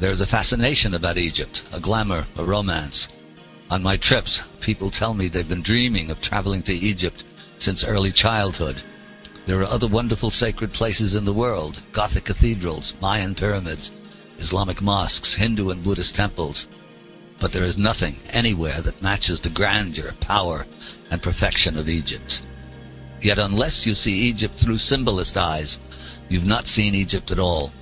There's a fascination about Egypt, a glamour, a romance. On my trips, people tell me they've been dreaming of traveling to Egypt since early childhood. There are other wonderful sacred places in the world, Gothic cathedrals, Mayan pyramids, Islamic mosques, Hindu and Buddhist temples. But there is nothing anywhere that matches the grandeur, power, and perfection of Egypt. Yet unless you see Egypt through symbolist eyes, you've not seen Egypt at all.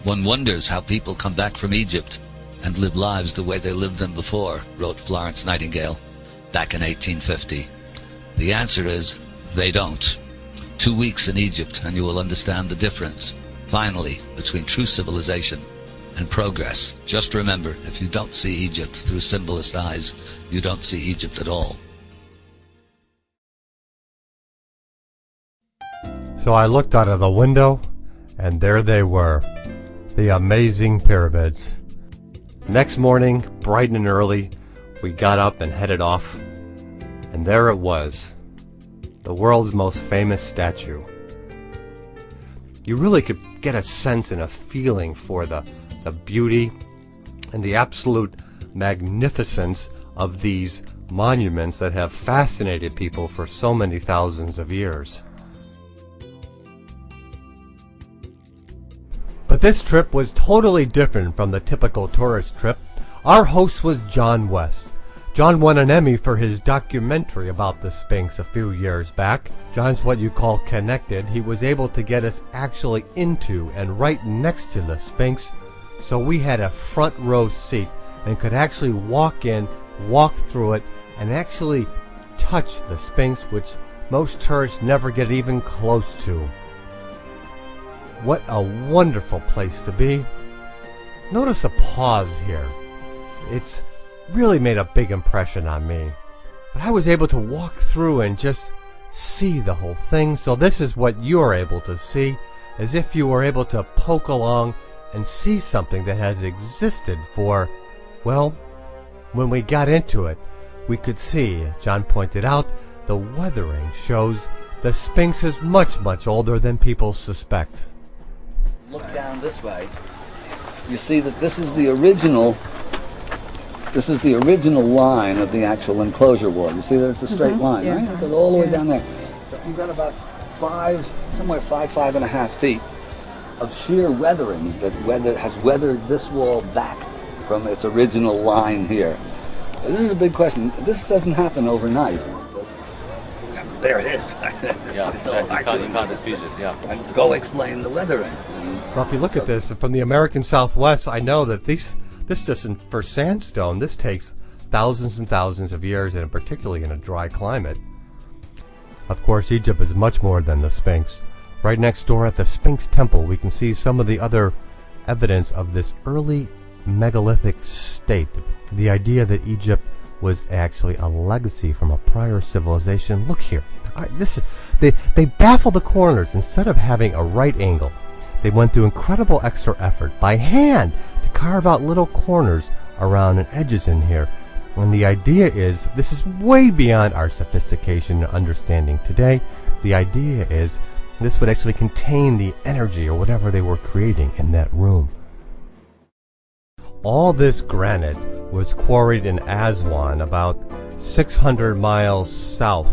One wonders how people come back from Egypt and live lives the way they lived them before, wrote Florence Nightingale back in 1850. The answer is, they don't. 2 weeks in Egypt and you will understand the difference, finally, between true civilization and progress. Just remember, if you don't see Egypt through symbolist eyes, you don't see Egypt at all. So I looked out of the window, and there they were, the amazing pyramids. Next morning, bright and early, we got up and headed off, and there it was, the world's most famous statue. You really could get a sense and a feeling for the beauty and the absolute magnificence of these monuments that have fascinated people for so many thousands of years. But this trip was totally different from the typical tourist trip. Our host was John West. John won an Emmy for his documentary about the Sphinx a few years back. John's what you call connected. He was able to get us actually into and right next to the Sphinx, so we had a front row seat and could actually walk in, walk through it, and actually touch the Sphinx, which most tourists never get even close to. What a wonderful place to be. Notice a pause here. It's really made a big impression on me. But I was able to walk through and just see the whole thing, so this is what you're able to see, as if you were able to poke along and see something that has existed for, well, when we got into it, we could see, John pointed out, the weathering shows the Sphinx is much, much older than people suspect. Look down this way. You see that this is the original line of the actual enclosure wall. You see that it's a straight line, yeah. right? It goes all the way down there. So you've got about 5.5 feet of sheer weathering that has weathered this wall back from its original line here. This is a big question. This doesn't happen overnight. There it is. Yeah, you can't dispute it. Yeah. And go explain the weathering. Well, if you look at this from the American Southwest, I know that this doesn't, for sandstone, this takes thousands and thousands of years, and particularly in a dry climate. Of course, Egypt is much more than the Sphinx. Right next door at the Sphinx Temple, we can see some of the other evidence of this early megalithic state. The idea that Egypt was actually a legacy from a prior civilization. Look here. They baffle the corners. Instead of having a right angle, they went through incredible extra effort by hand to carve out little corners around and edges in here. And the idea is, this is way beyond our sophistication and understanding today. The idea is this would actually contain the energy or whatever they were creating in that room. All this granite was quarried in Aswan, about 600 miles south.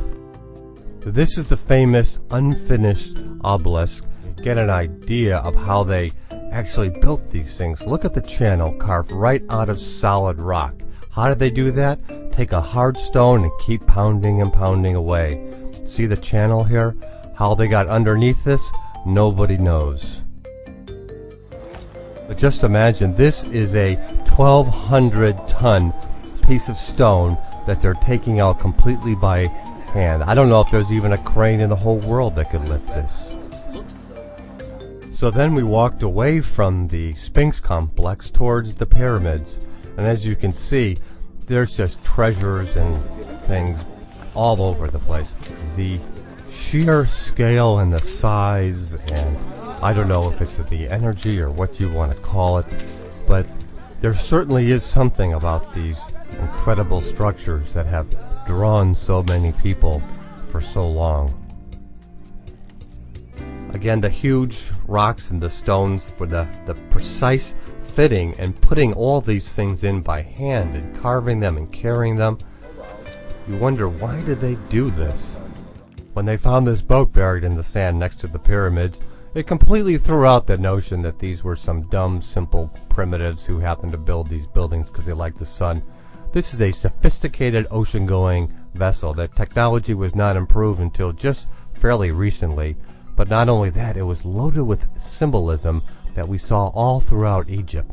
This is the famous unfinished obelisk. Get an idea of how they actually built these things. Look at the channel carved right out of solid rock. How did they do that? Take a hard stone and keep pounding and pounding away. See the channel here? How they got underneath this? Nobody knows. But just imagine, this is a 1,200-ton piece of stone that they're taking out completely by hand. I don't know if there's even a crane in the whole world that could lift this. So then we walked away from the Sphinx complex towards the pyramids. And as you can see, there's just treasures and things all over the place. The sheer scale and the size, and I don't know if it's the energy or what you want to call it, but there certainly is something about these incredible structures that have drawn so many people for so long. Again, the huge rocks and the stones for the precise fitting and putting all these things in by hand and carving them and carrying them. You wonder, why did they do this? When they found this boat buried in the sand next to the pyramids, it completely threw out the notion that these were some dumb, simple primitives who happened to build these buildings because they liked the sun. This is a sophisticated ocean-going vessel. That technology was not improved until just fairly recently. But not only that, it was loaded with symbolism that we saw all throughout Egypt.